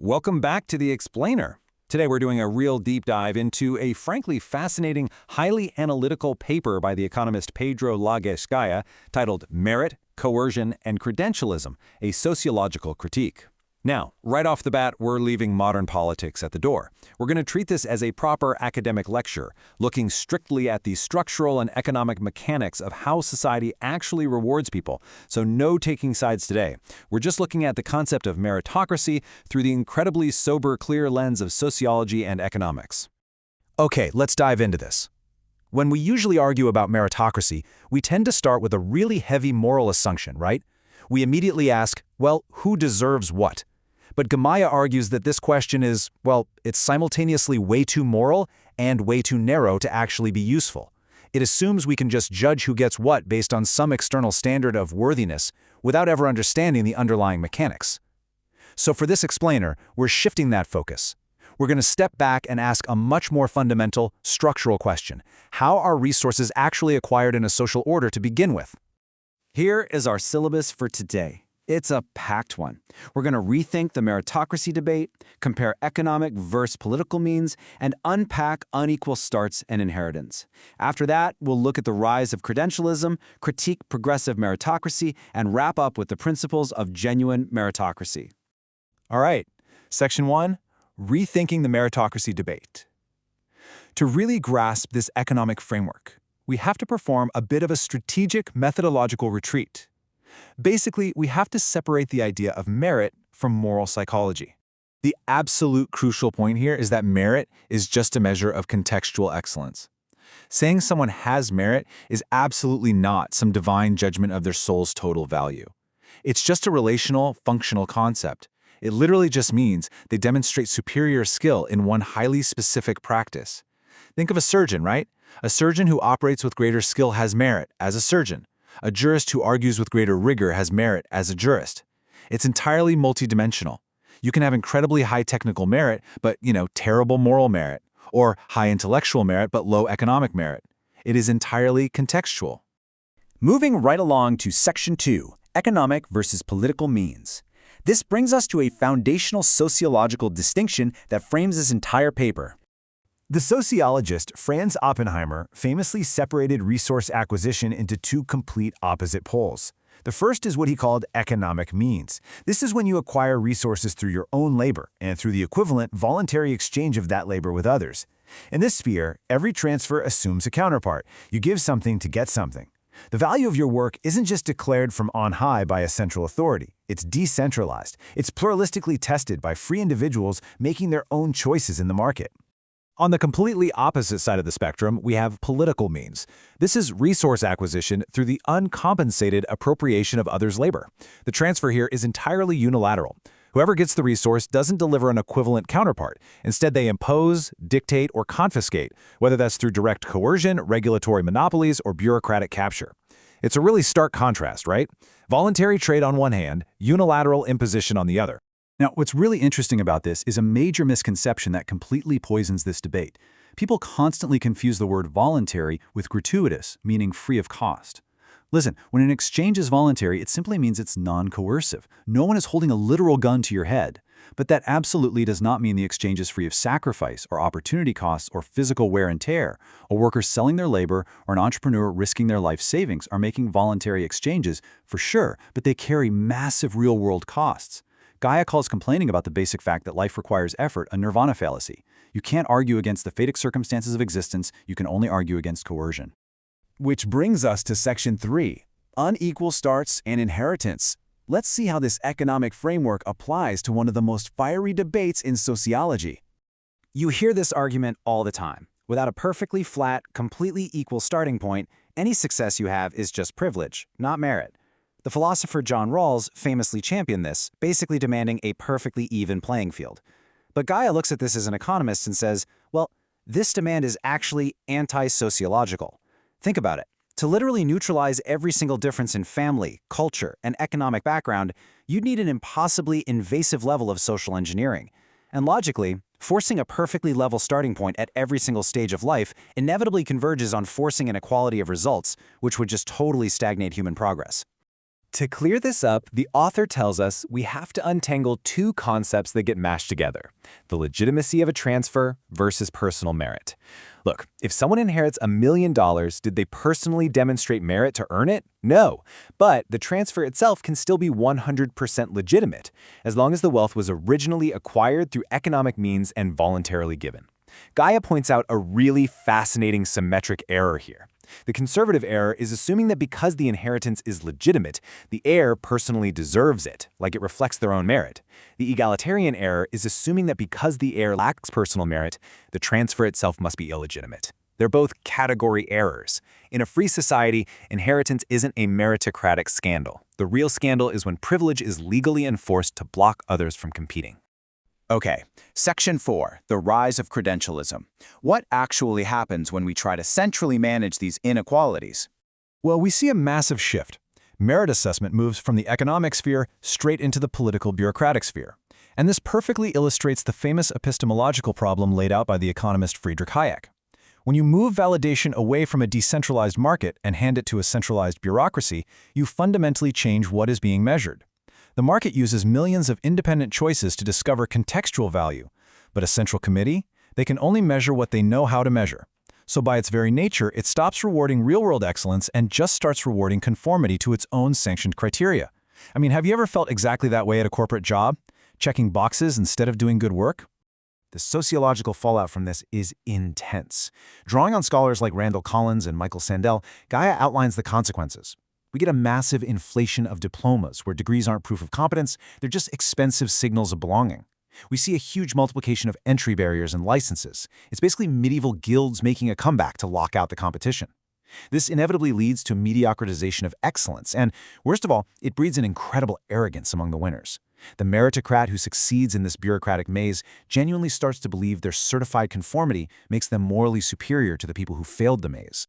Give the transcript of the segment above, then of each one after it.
Welcome back to The Explainer. Today we're doing a real deep dive into a frankly fascinating, highly analytical paper by the economist Pedro Laguescaya titled Merit, Coercion, and Credentialism, a Sociological Critique. Now, right off the bat, we're leaving modern politics at the door. We're going to treat this as a proper academic lecture, looking strictly at the structural and economic mechanics of how society actually rewards people. So no taking sides today. We're just looking at the concept of meritocracy through the incredibly sober, clear lens of sociology and economics. Okay, let's dive into this. When we usually argue about meritocracy, we tend to start with a really heavy moral assumption, right? We immediately ask, well, who deserves what? But Gamaya argues that this question is, well, it's simultaneously way too moral and way too narrow to actually be useful. It assumes we can just judge who gets what based on some external standard of worthiness without ever understanding the underlying mechanics. So for this explainer, we're shifting that focus. We're going to step back and ask a much more fundamental, structural question. How are resources actually acquired in a social order to begin with? Here is our syllabus for today. It's a packed one. We're going to rethink the meritocracy debate, compare economic versus political means, and unpack unequal starts and inheritance. After that, we'll look at the rise of credentialism, critique progressive meritocracy, and wrap up with the principles of genuine meritocracy. All right, Section 1, Rethinking the Meritocracy Debate. To really grasp this economic framework, we have to perform a bit of a strategic methodological retreat. Basically, we have to separate the idea of merit from moral psychology. The absolute crucial point here is that merit is just a measure of contextual excellence. Saying someone has merit is absolutely not some divine judgment of their soul's total value. It's just a relational, functional concept. It literally just means they demonstrate superior skill in one highly specific practice. Think of a surgeon, right? A surgeon who operates with greater skill has merit as a surgeon. A jurist who argues with greater rigor has merit as a jurist. It's entirely multidimensional. You can have incredibly high technical merit, but, terrible moral merit, or high intellectual merit, but low economic merit. It is entirely contextual. Moving right along to Section 2, Economic versus Political Means. This brings us to a foundational sociological distinction that frames this entire paper. The sociologist Franz Oppenheimer famously separated resource acquisition into two complete opposite poles. The first is what he called economic means. This is when you acquire resources through your own labor and through the equivalent voluntary exchange of that labor with others. In this sphere, every transfer assumes a counterpart. You give something to get something. The value of your work isn't just declared from on high by a central authority. It's decentralized. It's pluralistically tested by free individuals making their own choices in the market. On the completely opposite side of the spectrum, we have political means. This is resource acquisition through the uncompensated appropriation of others' labor. The transfer here is entirely unilateral. Whoever gets the resource doesn't deliver an equivalent counterpart. Instead, they impose, dictate, or confiscate, whether that's through direct coercion, regulatory monopolies, or bureaucratic capture. It's a really stark contrast, right? Voluntary trade on one hand, unilateral imposition on the other. Now, what's really interesting about this is a major misconception that completely poisons this debate. People constantly confuse the word voluntary with gratuitous, meaning free of cost. Listen, when an exchange is voluntary, it simply means it's non-coercive. No one is holding a literal gun to your head. But that absolutely does not mean the exchange is free of sacrifice or opportunity costs or physical wear and tear. A worker selling their labor or an entrepreneur risking their life savings are making voluntary exchanges, for sure, but they carry massive real-world costs. Gaia calls complaining about the basic fact that life requires effort a nirvana fallacy. You can't argue against the fatic circumstances of existence, you can only argue against coercion. Which brings us to Section 3, Unequal Starts and Inheritance. Let's see how this economic framework applies to one of the most fiery debates in sociology. You hear this argument all the time. Without a perfectly flat, completely equal starting point, any success you have is just privilege, not merit. The philosopher John Rawls famously championed this, basically demanding a perfectly even playing field. But Gaia looks at this as an economist and says, well, this demand is actually anti-sociological. Think about it. To literally neutralize every single difference in family, culture, and economic background, you'd need an impossibly invasive level of social engineering. And logically, forcing a perfectly level starting point at every single stage of life inevitably converges on forcing an equality of results, which would just totally stagnate human progress. To clear this up, the author tells us we have to untangle two concepts that get mashed together: the legitimacy of a transfer versus personal merit. Look, if someone inherits $1 million, did they personally demonstrate merit to earn it? No. But the transfer itself can still be 100% legitimate, as long as the wealth was originally acquired through economic means and voluntarily given. Gaia points out a really fascinating symmetric error here. The conservative error is assuming that because the inheritance is legitimate, the heir personally deserves it, like it reflects their own merit. The egalitarian error is assuming that because the heir lacks personal merit, the transfer itself must be illegitimate. They're both category errors. In a free society, inheritance isn't a meritocratic scandal. The real scandal is when privilege is legally enforced to block others from competing. Okay, Section 4, the rise of credentialism. What actually happens when we try to centrally manage these inequalities? Well, we see a massive shift. Merit assessment moves from the economic sphere straight into the political bureaucratic sphere. And this perfectly illustrates the famous epistemological problem laid out by the economist Friedrich Hayek. When you move validation away from a decentralized market and hand it to a centralized bureaucracy, you fundamentally change what is being measured. The market uses millions of independent choices to discover contextual value, but a central committee, they can only measure what they know how to measure. So by its very nature, it stops rewarding real-world excellence and just starts rewarding conformity to its own sanctioned criteria. I mean, have you ever felt exactly that way at a corporate job? Checking boxes instead of doing good work? The sociological fallout from this is intense. Drawing on scholars like Randall Collins and Michael Sandel, Gaia outlines the consequences. We get a massive inflation of diplomas where degrees aren't proof of competence, they're just expensive signals of belonging. We see a huge multiplication of entry barriers and licenses. It's basically medieval guilds making a comeback to lock out the competition. This inevitably leads to mediocratization of excellence, and worst of all, it breeds an incredible arrogance among the winners. The meritocrat who succeeds in this bureaucratic maze genuinely starts to believe their certified conformity makes them morally superior to the people who failed the maze.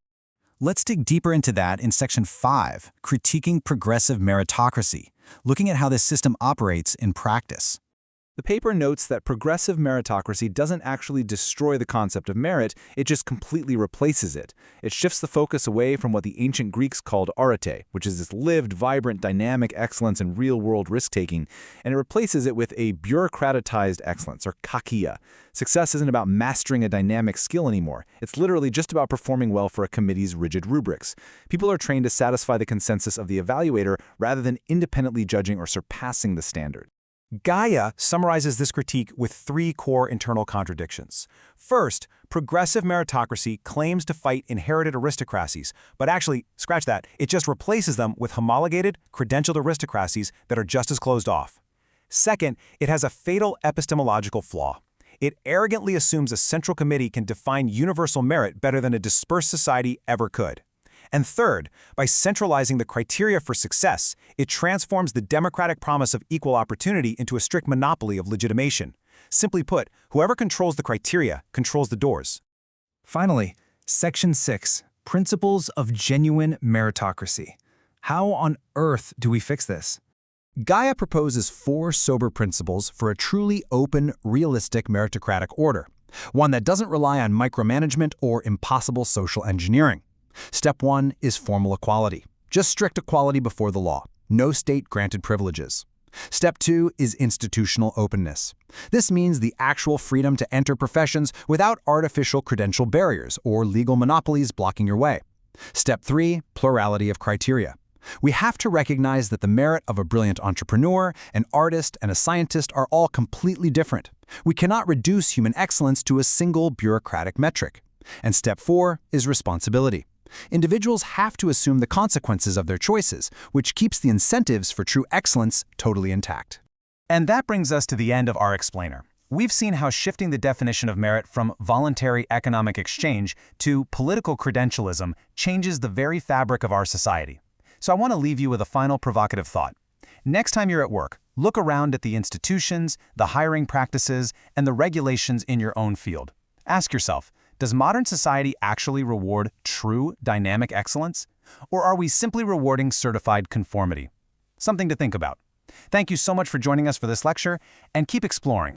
Let's dig deeper into that in Section 5, Critiquing Progressive Meritocracy, looking at how this system operates in practice. The paper notes that progressive meritocracy doesn't actually destroy the concept of merit, it just completely replaces it. It shifts the focus away from what the ancient Greeks called arete, which is this lived, vibrant, dynamic excellence in real-world risk-taking, and it replaces it with a bureaucratized excellence, or kakia. Success isn't about mastering a dynamic skill anymore. It's literally just about performing well for a committee's rigid rubrics. People are trained to satisfy the consensus of the evaluator rather than independently judging or surpassing the standard. Gaia summarizes this critique with three core internal contradictions. First, progressive meritocracy claims to fight inherited aristocracies, but actually, scratch that, it just replaces them with homologated, credentialed aristocracies that are just as closed off. Second, it has a fatal epistemological flaw. It arrogantly assumes a central committee can define universal merit better than a dispersed society ever could. And third, by centralizing the criteria for success, it transforms the democratic promise of equal opportunity into a strict monopoly of legitimation. Simply put, whoever controls the criteria controls the doors. Finally, Section 6, Principles of Genuine Meritocracy. How on earth do we fix this? Gaia proposes 4 sober principles for a truly open, realistic meritocratic order, one that doesn't rely on micromanagement or impossible social engineering. Step 1 is formal equality, just strict equality before the law, no state-granted privileges. Step 2 is institutional openness. This means the actual freedom to enter professions without artificial credential barriers or legal monopolies blocking your way. Step 3, plurality of criteria. We have to recognize that the merit of a brilliant entrepreneur, an artist, and a scientist are all completely different. We cannot reduce human excellence to a single bureaucratic metric. And Step 4 is responsibility. Individuals have to assume the consequences of their choices, which keeps the incentives for true excellence totally intact. And that brings us to the end of our explainer. We've seen how shifting the definition of merit from voluntary economic exchange to political credentialism changes the very fabric of our society. So I want to leave you with a final provocative thought. Next time you're at work, look around at the institutions, the hiring practices, and the regulations in your own field. Ask yourself, does modern society actually reward true dynamic excellence? Or are we simply rewarding certified conformity? Something to think about. Thank you so much for joining us for this lecture, and keep exploring.